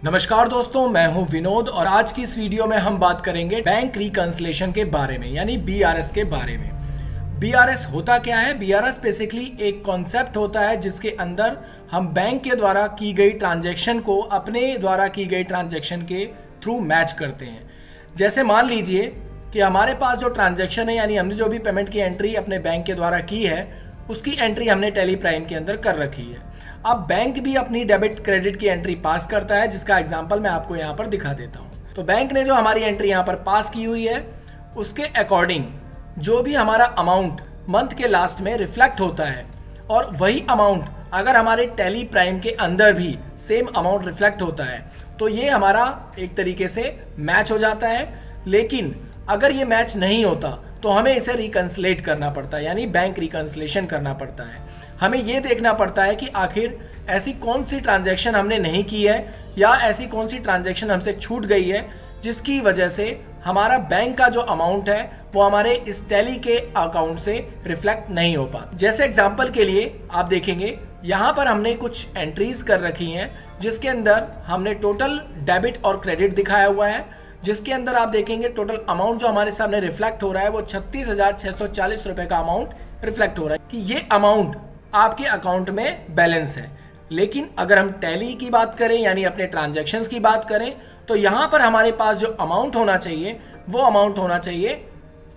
नमस्कार दोस्तों, मैं हूं विनोद और आज की इस वीडियो में हम बात करेंगे बैंक रिकंसिलिएशन के बारे में, यानी बीआरएस के बारे में। बीआरएस होता क्या है? बीआरएस बेसिकली एक कॉन्सेप्ट होता है जिसके अंदर हम बैंक के द्वारा की गई ट्रांजैक्शन को अपने द्वारा की गई ट्रांजैक्शन के थ्रू मैच करते हैं। जैसे मान लीजिए कि हमारे पास जो ट्रांजैक्शन है, यानी हमने जो भी पेमेंट की एंट्री अपने बैंक के द्वारा की है, उसकी एंट्री हमने टेली प्राइम के अंदर कर रखी है। अब बैंक भी अपनी डेबिट क्रेडिट की एंट्री पास करता है, जिसका एग्जांपल मैं आपको यहाँ पर दिखा देता हूँ। तो बैंक ने जो हमारी एंट्री यहाँ पर पास की हुई है, उसके अकॉर्डिंग जो भी हमारा अमाउंट मंथ के लास्ट में रिफ्लेक्ट होता है, और वही अमाउंट अगर हमारे टेली प्राइम के अंदर भी सेम अमाउंट रिफ्लेक्ट होता है, तो ये हमारा एक तरीके से मैच हो जाता है। लेकिन अगर ये मैच नहीं होता तो हमें इसे रिकंसिलेट करना पड़ता है, यानी बैंक रिकंसिलेशन करना पड़ता है। हमें ये देखना पड़ता है कि आखिर ऐसी कौन सी ट्रांजैक्शन हमने नहीं की है, या ऐसी कौन सी ट्रांजैक्शन हमसे छूट गई है जिसकी वजह से हमारा बैंक का जो अमाउंट है वो हमारे इस टैली के अकाउंट से रिफ्लेक्ट नहीं हो पाता। जैसे एग्जांपल के लिए आप देखेंगे, यहाँ पर हमने कुछ एंट्रीज कर रखी हैं जिसके अंदर हमने टोटल डेबिट और क्रेडिट दिखाया हुआ है, जिसके अंदर आप देखेंगे टोटल अमाउंट जो हमारे सामने रिफ्लेक्ट हो रहा है वो 36,640 रुपए का अमाउंट रिफ्लेक्ट हो रहा है कि ये अमाउंट आपके अकाउंट में बैलेंस है। लेकिन अगर हम टैली की बात करें, यानी अपने ट्रांजैक्शंस की बात करें, तो यहाँ पर हमारे पास जो अमाउंट होना चाहिए वो अमाउंट होना चाहिए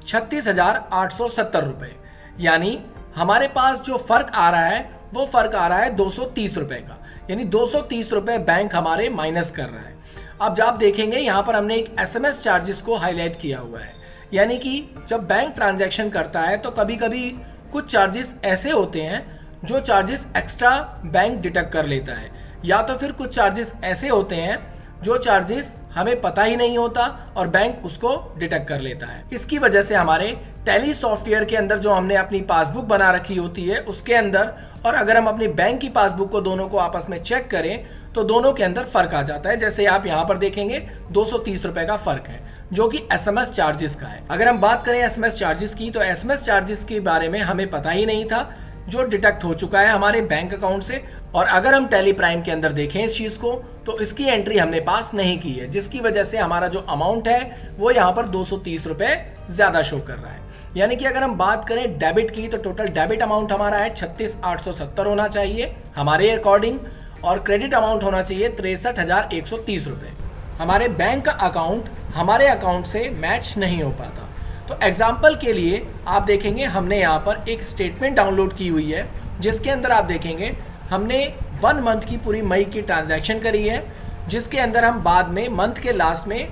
36,870 रुपए। यानी हमारे पास जो फर्क आ रहा है वो फर्क आ रहा है 230 रुपए का, यानी 230 रुपए बैंक हमारे माइनस कर रहा है। अब जब आप देखेंगे यहाँ पर हमने एक एसएमएस चार्जेस को हाईलाइट किया हुआ है, यानी कि जब बैंक ट्रांजैक्शन करता है तो कभी कभी कुछ चार्जेस ऐसे होते हैं जो चार्जेस एक्स्ट्रा बैंक डिडक्ट कर लेता है, या तो फिर कुछ चार्जेस ऐसे होते हैं जो चार्जेस हमें पता ही नहीं होता और बैंक उसको डिडक्ट कर लेता है। इसकी वजह से हमारे टैली सॉफ्टवेयर के अंदर जो हमने अपनी पासबुक बना रखी होती है उसके अंदर, और अगर हम अपनी बैंक की पासबुक को दोनों को आपस में चेक करें तो दोनों के अंदर फर्क आ जाता है। जैसे आप यहाँ पर देखेंगे 230 रुपए का फर्क है जो कि एसएमएस चार्जेस का है। अगर हम बात करें एसएमएस चार्जेस की, तो एसएमएस चार्जेस के बारे में हमें पता ही नहीं था, जो डिडक्ट हो चुका है हमारे बैंक अकाउंट से। और अगर हम टेली प्राइम के अंदर देखें इस चीज को, तो इसकी एंट्री हमने पास नहीं की है, जिसकी वजह से हमारा जो अमाउंट है वो यहाँ पर 230 रुपए ज्यादा शो कर रहा है। यानी कि अगर हम बात करें डेबिट की, तो टोटल डेबिट अमाउंट हमारा है 36,870 होना चाहिए हमारे अकॉर्डिंग, और क्रेडिट अमाउंट होना चाहिए 63,130 रुपए। हमारे बैंक का अकाउंट हमारे अकाउंट से मैच नहीं हो पाता। तो एग्जाम्पल के लिए आप देखेंगे हमने यहाँ पर एक स्टेटमेंट डाउनलोड की हुई है, जिसके अंदर आप देखेंगे हमने 1 मंथ की पूरी मई की ट्रांजैक्शन करी है, जिसके अंदर हम बाद में मंथ के लास्ट में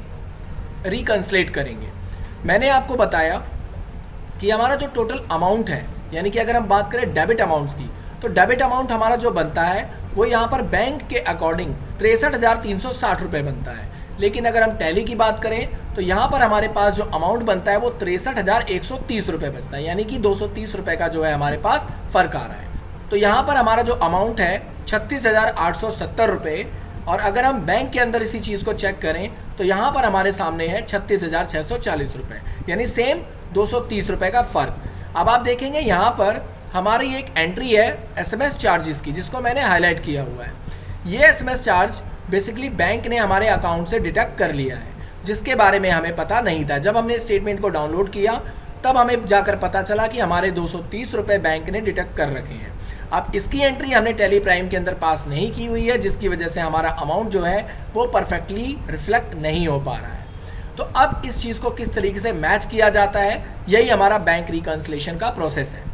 रिकंसिलेट करेंगे। मैंने आपको बताया कि हमारा जो टोटल अमाउंट है, यानी कि अगर हम बात करें डेबिट अमाउंट्स की, तो डेबिट अमाउंट हमारा जो बनता है वो यहाँ पर बैंक के अकॉर्डिंग 63,360 रुपये बनता है। लेकिन अगर हम टैली की बात करें तो यहाँ पर हमारे पास जो अमाउंट बनता है वो 63,130 रुपये बचता है, यानी कि 230 रुपये का जो है हमारे पास फर्क आ रहा है। तो यहाँ पर हमारा जो अमाउंट है 36,870 रुपये, और अगर हम बैंक के अंदर इसी चीज़ को चेक करें तो यहाँ पर हमारे सामने है 36,640 रुपये, यानी सेम 230 रुपये का फ़र्क। अब आप देखेंगे यहाँ पर हमारी एक एंट्री है एसएमएस चार्जेस की, जिसको मैंने हाईलाइट किया हुआ है। ये एसएमएस चार्ज बेसिकली बैंक ने हमारे अकाउंट से डिडक्ट कर लिया है, जिसके बारे में हमें पता नहीं था। जब हमने स्टेटमेंट को डाउनलोड किया तब हमें जाकर पता चला कि हमारे 230 रुपये बैंक ने डिडक्ट कर रखे हैं। अब इसकी एंट्री हमने टेली प्राइम के अंदर पास नहीं की हुई है, जिसकी वजह से हमारा अमाउंट जो है वो परफेक्टली रिफ्लेक्ट नहीं हो पा रहा है। तो अब इस चीज़ को किस तरीके से मैच किया जाता है, यही हमारा बैंक रिकंसिलिएशन का प्रोसेस है।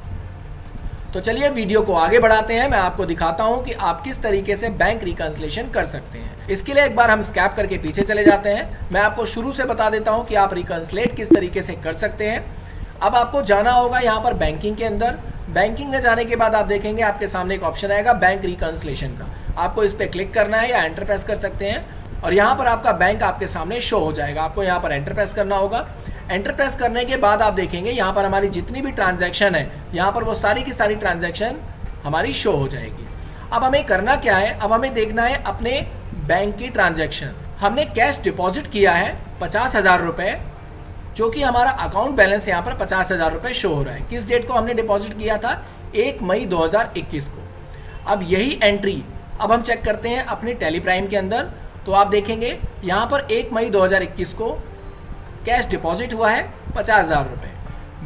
तो चलिए वीडियो को आगे बढ़ाते हैं, मैं आपको दिखाता हूं कि आप किस तरीके से बैंक रिकंसिलिएशन कर सकते हैं। इसके लिए एक बार हम स्कैप करके पीछे चले जाते हैं। मैं आपको शुरू से बता देता हूं कि आप रिकंसिलेट किस तरीके से कर सकते हैं। अब आपको जाना होगा यहाँ पर बैंकिंग के अंदर। बैंकिंग में जाने के बाद आप देखेंगे आपके सामने एक ऑप्शन आएगा बैंक रिकंसिलिएशन का। आपको इस पर क्लिक करना है या एंटर प्रेस कर सकते हैं, और यहाँ पर आपका बैंक आपके सामने शो हो जाएगा। आपको यहाँ पर एंटर प्रेस करना होगा। एंटर प्रेस करने के बाद आप देखेंगे यहाँ पर हमारी जितनी भी ट्रांजैक्शन है, यहाँ पर वो सारी की सारी ट्रांजैक्शन हमारी शो हो जाएगी। अब हमें करना क्या है, अब हमें देखना है अपने बैंक की ट्रांजैक्शन। हमने कैश डिपॉजिट किया है 50,000 रुपये, जो कि हमारा अकाउंट बैलेंस यहाँ पर 50,000 रुपये शो हो रहा है। किस डेट को हमने डिपॉजिट किया था? 1 मई 2021 को। अब यही एंट्री अब हम चेक करते हैं अपने टेली प्राइम के अंदर, तो आप देखेंगे यहाँ पर 1 मई 2021 को कैश डिपॉजिट हुआ है 50,000 रुपये।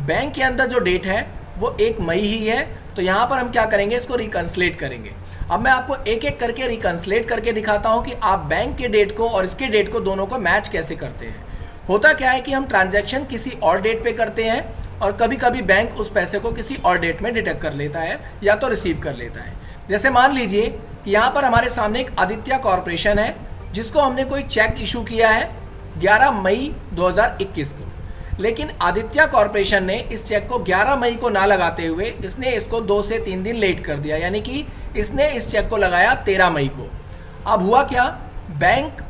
बैंक के अंदर जो डेट है वो 1 मई ही है, तो यहाँ पर हम क्या करेंगे, इसको रिकन्सलेट करेंगे। अब मैं आपको एक एक करके रिकन्सलेट करके दिखाता हूँ कि आप बैंक के डेट को और इसके डेट को दोनों को मैच कैसे करते हैं। होता क्या है कि हम ट्रांजैक्शन किसी और डेट पे करते हैं और कभी कभी बैंक उस पैसे को किसी और डेट में डिडक्ट कर लेता है या तो रिसीव कर लेता है। जैसे मान लीजिए कि यहाँ पर हमारे सामने एक आदित्य कॉरपोरेशन है जिसको हमने कोई चेक इशू किया है 11 मई 2021 को, लेकिन आदित्य कॉरपोरेशन ने इस चेक को 11 मई को ना लगाते हुए इसने इसको 2 से 3 दिन लेट कर दिया, यानी कि इसने इस चेक को लगाया 13 मई को। अब हुआ क्या, बैंक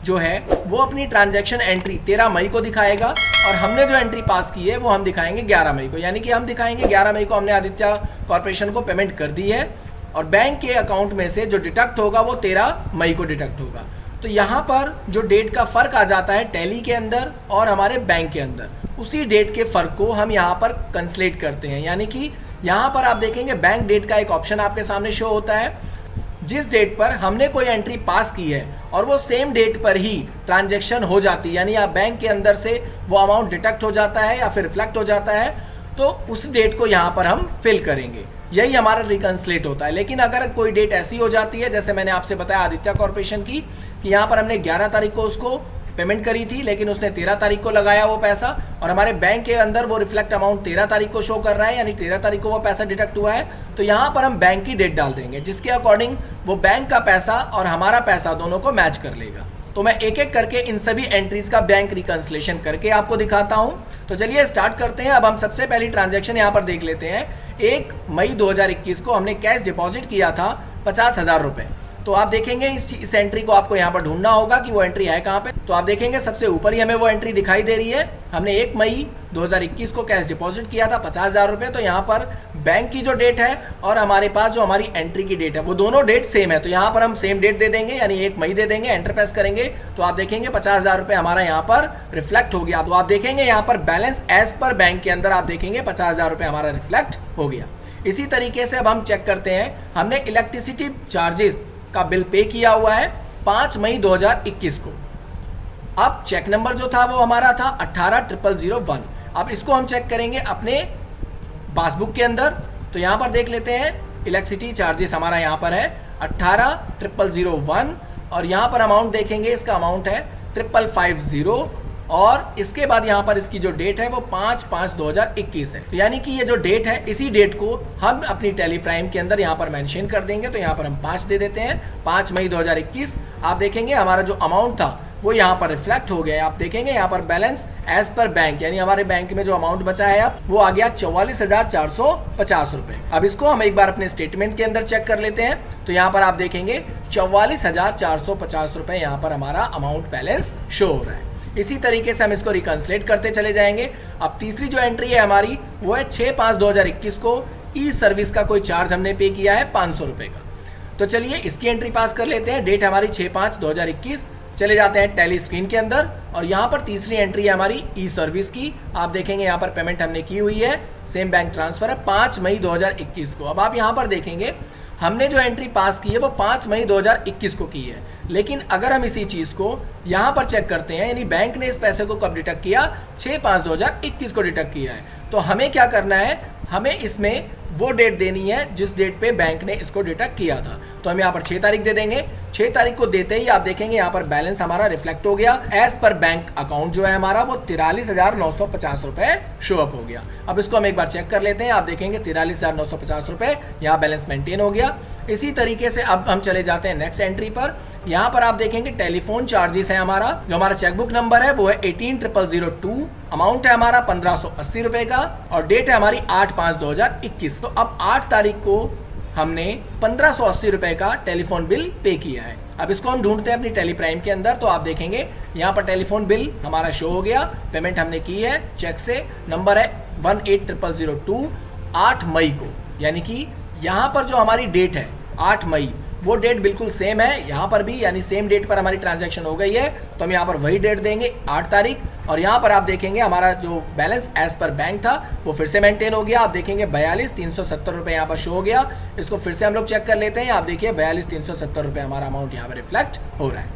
जो है वो अपनी ट्रांजैक्शन एंट्री 13 मई को दिखाएगा और हमने जो एंट्री पास की है वो हम दिखाएंगे 11 मई को, यानी कि हम दिखाएंगे 11 मई को हमने आदित्य कॉरपोरेशन को पेमेंट कर दी है और बैंक के अकाउंट में से जो डिडक्ट होगा वो 13 मई को डिडक्ट होगा। तो यहाँ पर जो डेट का फ़र्क आ जाता है टैली के अंदर और हमारे बैंक के अंदर, उसी डेट के फ़र्क को हम यहाँ पर कंसलेट करते हैं। यानी कि यहाँ पर आप देखेंगे बैंक डेट का एक ऑप्शन आपके सामने शो होता है। जिस डेट पर हमने कोई एंट्री पास की है और वो सेम डेट पर ही ट्रांजैक्शन हो जाती है, यानी आप बैंक के अंदर से वो अमाउंट डिडक्ट हो जाता है या फिर रिफ्लेक्ट हो जाता है, तो उस डेट को यहाँ पर हम फिल करेंगे। यही हमारा रिकन्सलेट होता है। लेकिन अगर कोई डेट ऐसी हो जाती है, जैसे मैंने आपसे बताया आदित्य कॉरपोरेशन की, कि यहाँ पर हमने 11 तारीख को उसको पेमेंट करी थी लेकिन उसने 13 तारीख को लगाया वो पैसा और हमारे बैंक के अंदर वो रिफ्लेक्ट अमाउंट 13 तारीख को शो कर रहा है, यानी 13 तारीख को वो पैसा डिडक्ट हुआ है, तो यहाँ पर हम बैंक की डेट डाल देंगे जिसके अकॉर्डिंग वो बैंक का पैसा और हमारा पैसा दोनों को मैच कर लेगा। तो मैं एक एक करके इन सभी एंट्रीज का बैंक रिकन्सलेशन करके आपको दिखाता हूं। तो चलिए स्टार्ट करते हैं। अब हम सबसे पहली ट्रांजैक्शन यहां पर देख लेते हैं। 1 मई 2021 को हमने कैश डिपॉजिट किया था 50,000 रुपये। तो आप देखेंगे इस एंट्री को आपको यहाँ पर ढूंढना होगा कि वो एंट्री है कहाँ पे। तो आप देखेंगे सबसे ऊपर ही हमें वो एंट्री दिखाई दे रही है। हमने 1 मई 2021 को कैश डिपॉजिट किया था 50,000 रुपये। तो यहाँ पर बैंक की जो डेट है और हमारे पास जो हमारी एंट्री की डेट है वो दोनों डेट सेम है, तो यहाँ पर हम सेम डेट दे देंगे, यानी 1 मई दे देंगे। एंटर प्रेस करेंगे तो आप देखेंगे 50,000 रुपये हमारा यहाँ पर रिफ्लेक्ट हो गया। तो आप देखेंगे यहाँ पर बैलेंस एज पर बैंक के अंदर आप देखेंगे 50,000 रुपये हमारा रिफ्लेक्ट हो गया। इसी तरीके से अब हम चेक करते हैं, हमने इलेक्ट्रिसिटी चार्जेस का बिल पे किया हुआ है 5 मई 2021 को। अब चेक नंबर जो था वो हमारा था 18,001। अब इसको हम चेक करेंगे अपने पासबुक के अंदर। तो यहाँ पर देख लेते हैं इलेक्ट्रिसिटी चार्जेस हमारा यहाँ पर है 18,001 और यहाँ पर अमाउंट देखेंगे, इसका अमाउंट है 5,550 और इसके बाद यहाँ पर इसकी जो डेट है वो 5/5/2021 है। तो यानी कि ये जो डेट है इसी डेट को हम अपनी टेली प्राइम के अंदर यहाँ पर मेंशन कर देंगे। तो यहाँ पर हम 5 दे देते हैं, 5 मई 2021। आप देखेंगे हमारा जो अमाउंट था वो यहाँ पर रिफ्लेक्ट हो गया है। आप देखेंगे यहाँ पर बैलेंस एज पर बैंक, यानी हमारे बैंक में जो अमाउंट बचा है अब वो आ गया 44,450 रुपए। अब इसको हम एक बार अपने स्टेटमेंट के अंदर चेक कर लेते हैं। तो यहाँ पर आप देखेंगे 44,450 रुपए यहाँ पर हमारा अमाउंट बैलेंस शो हो रहा है। इसी तरीके से हम इसको रिकन्सलेट करते चले जाएंगे। अब तीसरी जो एंट्री है हमारी वो है 6/5/2021 को ई सर्विस का कोई चार्ज हमने पे किया है 500 रुपए का। तो चलिए इसकी एंट्री पास कर लेते हैं। डेट हमारी 6/5/2021। चले जाते हैं टैली स्क्रीन के अंदर और यहाँ पर तीसरी एंट्री है हमारी ई सर्विस की। आप देखेंगे यहाँ पर पेमेंट हमने की हुई है, सेम बैंक ट्रांसफर है 5 मई 2021 को। अब आप यहाँ पर देखेंगे हमने जो एंट्री पास की है वो 5 मई 2021 को की है, लेकिन अगर हम इसी चीज़ को यहाँ पर चेक करते हैं, यानी बैंक ने इस पैसे को कब डिडक्ट किया, 6/5/2021 को डिडक्ट किया है। तो हमें क्या करना है, हमें इसमें वो डेट देनी है जिस डेट पे बैंक ने इसको डिडक्ट किया था। तो हम यहाँ पर 6 तारीख दे देंगे। 6 तारीख को देते ही आप देखेंगे यहाँ पर बैलेंस हमारा रिफ्लेक्ट हो गया। एज पर बैंक अकाउंट जो है हमारा वो 43,950 रुपए शो अप हो गया। अब इसको हम एक बार चेक कर लेते हैं। आप देखेंगे 43,950 रुपए यहाँ बैलेंस मेंटेन हो गया। इसी तरीके से अब हम चले जाते हैं नेक्स्ट एंट्री पर। यहाँ पर आप देखेंगे टेलीफोन चार्जेस है हमारा, जो हमारा चेकबुक नंबर है वो है 18,002। अमाउंट है हमारा 1,580 रुपए का और डेट है हमारी 8/5/2021। तो अब 8 तारीख को हमने 1,580 रुपए का टेलीफोन बिल पे किया है। अब इसको हम ढूंढते हैं अपनी टेली प्राइम के अंदर। तो आप देखेंगे यहाँ पर टेलीफोन बिल हमारा शो हो गया, पेमेंट हमने की है चेक से, नंबर है 18,002 8 मई को। यानी कि यहाँ पर जो हमारी डेट है 8 मई, वो डेट बिल्कुल सेम है यहाँ पर भी, यानी सेम डेट पर हमारी ट्रांजैक्शन हो गई है। तो हम यहाँ पर वही डेट देंगे 8 तारीख और यहाँ पर आप देखेंगे हमारा जो बैलेंस एज पर बैंक था वो फिर से मेंटेन हो गया। आप देखेंगे 42,370 रुपये यहाँ पर शो हो गया। इसको फिर से हम लोग चेक कर लेते हैं। आप देखिए 42,370 रुपये हमारा अमाउंट यहाँ पर रिफ्लेक्ट हो रहा है।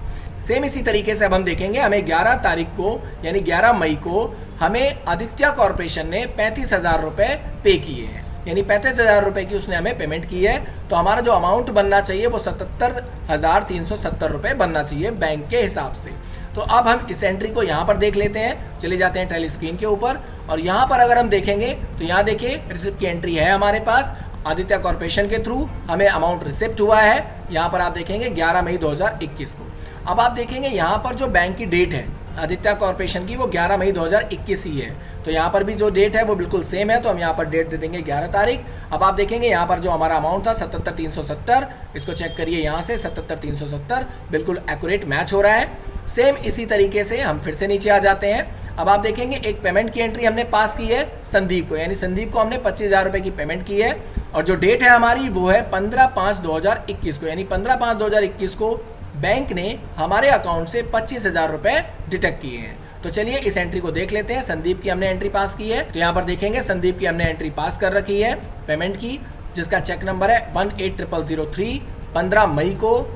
सेम इसी तरीके से अब हम देखेंगे, हमें 11 तारीख को यानी 11 मई को हमें आदित्य कॉर्पोरेशन ने 35,000 रुपये पे किए हैं, यानी 35,000 रुपये की उसने हमें पेमेंट की है। तो हमारा जो अमाउंट बनना चाहिए वो 77,370 रुपये बनना चाहिए बैंक के हिसाब से। तो अब हम इस एंट्री को यहाँ पर देख लेते हैं, चले जाते हैं टैली स्क्रीन के ऊपर और यहाँ पर अगर हम देखेंगे तो यहाँ देखिए रिसिप्ट की एंट्री है हमारे पास, आदित्य कॉर्पोरेशन के थ्रू हमें अमाउंट रिसिप्ट हुआ है। यहाँ पर आप देखेंगे 11 मई 2021 को। अब आप देखेंगे यहाँ पर जो बैंक की डेट है आदित्य कॉर्पोरेशन की वो 11 मई 2021 ही है, तो यहाँ पर भी जो डेट है वो बिल्कुल सेम है, तो हम यहाँ पर डेट दे देंगे 11 तारीख। अब आप देखेंगे यहाँ पर जो हमारा अमाउंट था 77,370, इसको चेक करिए यहाँ से 77,370 बिल्कुल एक्यूरेट मैच हो रहा है। सेम इसी तरीके से हम फिर से नीचे आ जाते हैं। अब आप देखेंगे एक पेमेंट की एंट्री हमने पास की है संदीप को, यानी संदीप को हमने 25,000 रुपये की पेमेंट की है और जो डेट है हमारी वो है 15/5/2021 को, यानी 15/5/2021 को बैंक ने हमारे अकाउंट से 25,000 रुपये डिटेक्ट किए हैं। तो चलिए इस एंट्री को देख लेते हैं। संदीप की हमने एंट्री पास की है, तो यहाँ पर देखेंगे संदीप की हमने एंट्री पास कर रखी है पेमेंट की, जिसका चेक नंबर है 180003। 15 मई को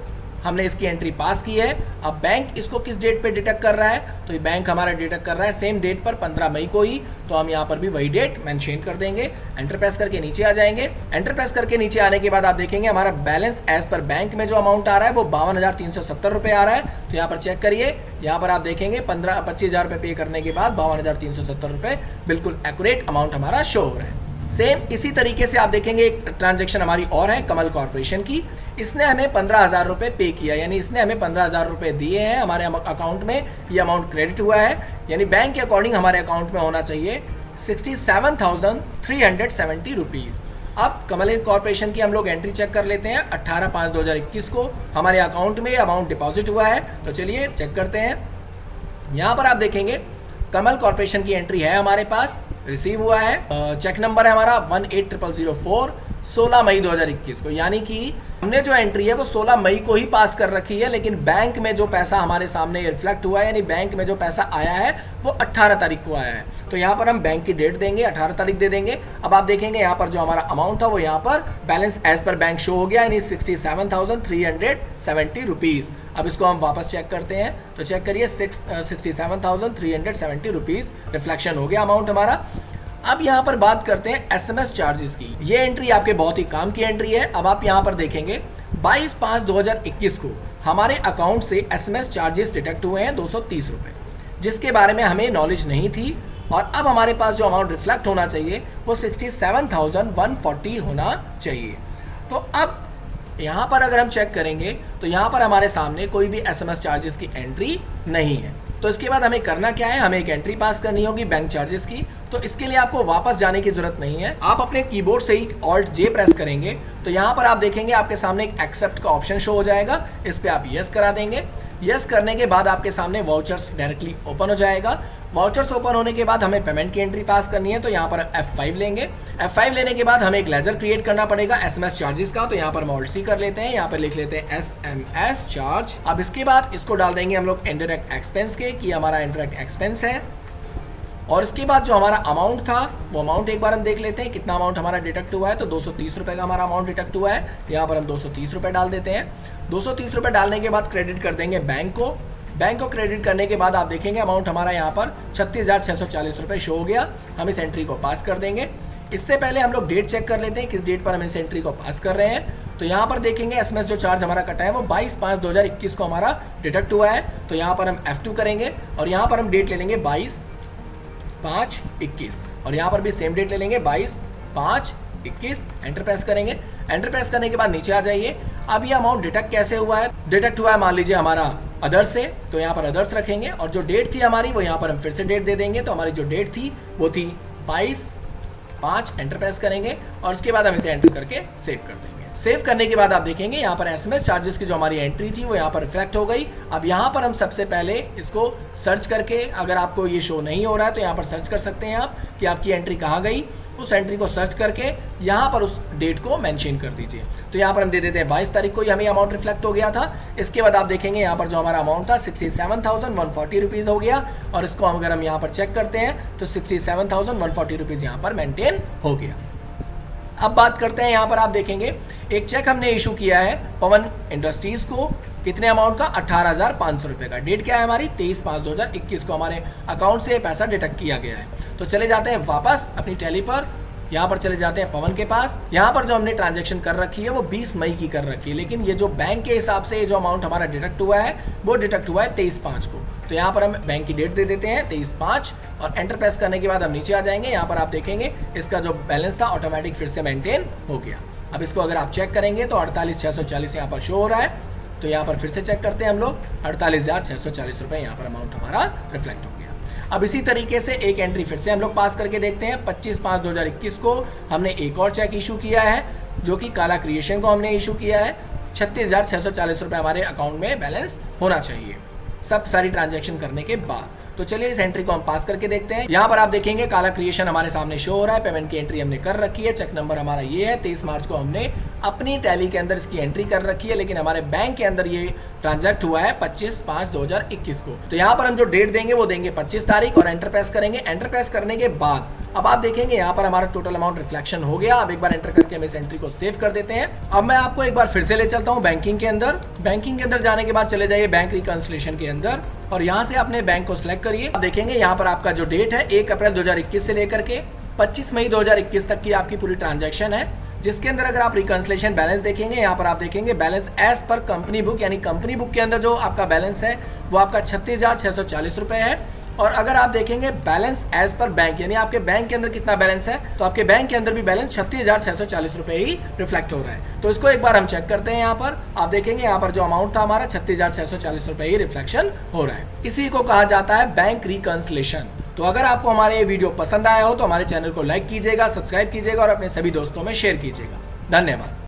हमने इसकी एंट्री पास की है। अब बैंक इसको किस डेट पे डिटेक्ट कर रहा है, तो ये बैंक हमारा डिटेक्ट कर रहा है सेम डेट पर 15 मई को ही, तो हम यहाँ पर भी वही डेट मेंशन कर देंगे। एंटर प्रेस करके नीचे आ जाएंगे। एंटर प्रेस करके नीचे आने के बाद आप देखेंगे हमारा बैलेंस एज पर बैंक में जो अमाउंट आ रहा है वो 52,370 रुपये आ रहा है। तो यहाँ पर चेक करिए, यहाँ पर आप देखेंगे 25,000 रुपये पे करने के बाद 52,370 रुपये बिल्कुल एक्यूरेट अमाउंट हमारा शो हो रहा है। सेम इसी तरीके से आप देखेंगे एक ट्रांजैक्शन हमारी और है कमल कॉर्पोरेशन की, इसने हमें 15,000 रुपये पे किया, यानी इसने हमें 15,000 रुपये दिए हैं हमारे अकाउंट में, ये अमाउंट क्रेडिट हुआ है, यानी बैंक के अकॉर्डिंग हमारे अकाउंट में होना चाहिए 67,370 रुपीज़। अब कमल कॉर्पोरेशन की हम लोग एंट्री चेक कर लेते हैं। 18/5/2021 को हमारे अकाउंट में अमाउंट डिपॉजिट हुआ है, तो चलिए चेक करते हैं। यहाँ पर आप देखेंगे कमल कॉर्पोरेशन की एंट्री है हमारे पास, रिसीव हुआ है, चेक नंबर है हमारा 180004, 16 मई 2021 को, यानी कि हमने जो एंट्री है वो 16 मई को ही पास कर रखी है, लेकिन बैंक में जो पैसा हमारे सामने रिफ्लेक्ट हुआ है, यानी बैंक में जो पैसा आया है वो 18 तारीख को आया है। तो यहाँ पर हम बैंक की डेट देंगे, 18 तारीख दे देंगे। अब आप देखेंगे यहाँ पर जो हमारा अमाउंट था वो यहाँ पर balance as per bank show हो गया, यानी 67,370 रुपीज़। अब इसको हम वापस चेक करते हैं, तो चेक करिए 67,370 रुपीज़ रिफ्लेक्शन हो गया अमाउंट हमारा। अब यहाँ पर बात करते हैं SMS चार्जेस की। ये एंट्री आपके बहुत ही काम की एंट्री है। अब आप यहाँ पर देखेंगे 22/5/2021 को हमारे अकाउंट से SMS चार्जेस डिटेक्ट हुए हैं 230 रुपये, जिसके बारे में हमें नॉलेज नहीं थी, और अब हमारे पास जो अमाउंट रिफ्लेक्ट होना चाहिए वो 67,140 होना चाहिए। तो अब यहाँ पर अगर हम चेक करेंगे तो यहाँ पर हमारे सामने कोई भी SMS चार्जेस की एंट्री नहीं है। तो इसके बाद हमें करना क्या है, हमें एक एंट्री पास करनी होगी बैंक चार्जेस की। तो इसके लिए आपको वापस जाने की जरूरत नहीं है, आप अपने कीबोर्ड से ही Alt J प्रेस करेंगे तो यहाँ पर आप देखेंगे आपके सामने एक एक्सेप्ट का ऑप्शन शो हो जाएगा, इस पर आप यस करा देंगे। यस करने के बाद आपके सामने वाउचर्स डायरेक्टली ओपन हो जाएगा। वाउचर्स ओपन होने के बाद हमें पेमेंट की एंट्री पास करनी है, तो यहाँ पर F5 लेंगे। F5 लेने के बाद हमें एक लेजर क्रिएट करना पड़ेगा SMS चार्जेस का, तो यहाँ पर हम Alt C कर लेते हैं, यहाँ पर लिख लेते हैं SMS चार्ज। अब इसके बाद इसको डाल देंगे हम लोग इनडायरेक्ट एक्सपेंस के, कि हमारा इनडायरेक्ट एक्सपेंस है। और इसके बाद जो हमारा अमाउंट था वो अमाउंट एक बार हम देख लेते हैं कितना अमाउंट हमारा डिटेक्ट हुआ है। तो 230 रुपये का हमारा अमाउंट डिटेक्ट हुआ है, यहाँ पर हम 230 रुपये डाल देते हैं। 230 रुपये डालने के बाद क्रेडिट कर देंगे बैंक को। बैंक को क्रेडिट करने के बाद आप देखेंगे अमाउंट हमारा यहाँ पर 36,640 रुपये शो हो गया। हम इस एंट्री को पास कर देंगे। इससे पहले हम लोग डेट चेक कर लेते हैं, किस डेट पर हम इस एंट्री को पास कर रहे हैं। तो यहाँ पर देखेंगे SMS जो चार्ज हमारा कटा है वो 22/5/2021 को हमारा डिटेक्ट हुआ है। तो यहाँ पर हम F2 करेंगे और यहाँ पर हम डेट ले लेंगे 22/5/21, और यहाँ पर भी सेम डेट ले लेंगे 22/5/21। एंटर प्रेस करेंगे। एंटर प्रेस करने के बाद नीचे आ जाइए। अब ये अमाउंट डिटेक्ट कैसे हुआ है, डिटेक्ट हुआ है मान लीजिए हमारा अदर्स से, तो यहाँ पर अदर्स रखेंगे और जो डेट थी हमारी वो यहाँ पर हम फिर से डेट दे देंगे। तो हमारी जो डेट थी वो थी 22/5। एंटर प्रेस करेंगे और उसके बाद हम इसे एंटर करके सेव कर देंगे। सेव करने के बाद आप देखेंगे यहाँ पर SMS चार्जेस की जो हमारी एंट्री थी वो यहाँ पर रिफ्लेक्ट हो गई। अब यहाँ पर हम सबसे पहले इसको सर्च करके, अगर आपको ये शो नहीं हो रहा है तो यहाँ पर सर्च कर सकते हैं आप कि आपकी एंट्री कहाँ गई। उस एंट्री को सर्च करके यहाँ पर उस डेट को मेंशन कर दीजिए। तो यहाँ पर हम दे देते हैं 22 तारीख को ही हमें अमाउंट रिफ्लेक्ट हो गया था। इसके बाद आप देखेंगे यहाँ पर जो हमारा अमाउंट था 67,140 रुपीज़ हो गया, और इसको अगर हम यहाँ पर चेक करते हैं तो 67,140 रुपीज़ यहाँ पर मेंटेन हो गया। अब बात करते हैं, यहाँ पर आप देखेंगे एक चेक हमने इशू किया है पवन इंडस्ट्रीज को, कितने अमाउंट का, 18,500 रुपये का। डेट क्या है हमारी, 23/5/2021 को हमारे अकाउंट से पैसा डिडक्ट किया गया है। तो चले जाते हैं वापस अपनी टैली पर, यहाँ पर चले जाते हैं पवन के पास। यहाँ पर जो हमने ट्रांजैक्शन कर रखी है वो 20 मई की कर रखी है, लेकिन ये जो बैंक के हिसाब से ये जो अमाउंट हमारा डिडक्ट हुआ है वो डिडक्ट हुआ है 23/5 को। तो यहाँ पर हम बैंक की डेट दे देते हैं 23/5 और एंटर प्रेस करने के बाद हम नीचे आ जाएंगे। यहाँ पर आप देखेंगे इसका जो बैलेंस था ऑटोमेटिक फिर से मेंटेन हो गया। अब इसको अगर आप चेक करेंगे तो 48,640 यहाँ पर शो हो रहा है। तो यहाँ पर फिर से चेक करते हैं हम लोग, 48,640 रुपये यहाँ पर अमाउंट हमारा रिफ्लेक्ट हो गया। अब इसी तरीके से एक एंट्री फिर से हम लोग पास करके देखते हैं। 25/5/2021 को हमने एक और चेक इशू किया है, जो कि काला क्रिएशन को हमने इशू किया है। 36,640 रुपये हमारे अकाउंट में बैलेंस होना चाहिए सब सारी ट्रांजैक्शन करने के बाद। तो चलिए इस एंट्री को हम पास करके देखते हैं। यहाँ पर आप देखेंगे काला क्रिएशन हमारे सामने शो हो रहा है, पेमेंट की एंट्री हमने कर रखी है। चेक नंबर हमारा ये है, 23 मार्च को हमने अपनी टैली के अंदर इसकी एंट्री कर रखी है, लेकिन हमारे बैंक के अंदर ये ट्रांजैक्ट हुआ है 25/5/2021 को। तो यहाँ पर हम जो डेट देंगे वो देंगे 25 तारीख और एंटर प्रेस करेंगे। एंटर प्रेस करने के बाद अब आप देखेंगे यहाँ पर हमारा टोटल अमाउंट रिफ्लेक्शन हो गया। अब एक बार एंटर करके हम इस एंट्री को सेव कर देते हैं। अब मैं आपको एक बार फिर से ले चलता हूँ बैंकिंग के अंदर। बैंकिंग के अंदर जाने के बाद चले जाइए बैंक रिकंसिलिएशन के अंदर और यहाँ से अपने बैंक को सिलेक्ट करिए। आप देखेंगे यहाँ पर आपका जो डेट है 1 अप्रैल 2021 से लेकर के 25 मई 2021 तक की आपकी पूरी ट्रांजैक्शन है, जिसके अंदर अगर आप रिकंसिलिएशन बैलेंस देखेंगे, यहाँ पर आप देखेंगे balance as per company book, यानी कंपनी बुक के अंदर जो आपका बैलेंस है वो आपका 36,640 रुपये है। और अगर आप देखेंगे बैलेंस एज पर बैंक, यानी आपके बैंक के अंदर कितना बैलेंस है, तो आपके बैंक के अंदर भी बैलेंस 36,640 रुपये ही रिफ्लेक्ट हो रहा है। तो इसको एक बार हम चेक करते हैं। यहाँ पर आप देखेंगे यहाँ पर जो अमाउंट था हमारा 36,640 रुपये ही रिफ्लेक्शन हो रहा है। इसी को कहा जाता है बैंक रिकंसिलिएशन। तो अगर आपको हमारे ये वीडियो पसंद आया हो तो हमारे चैनल को लाइक कीजिएगा, सब्सक्राइब कीजिएगा और अपने सभी दोस्तों में शेयर कीजिएगा। धन्यवाद।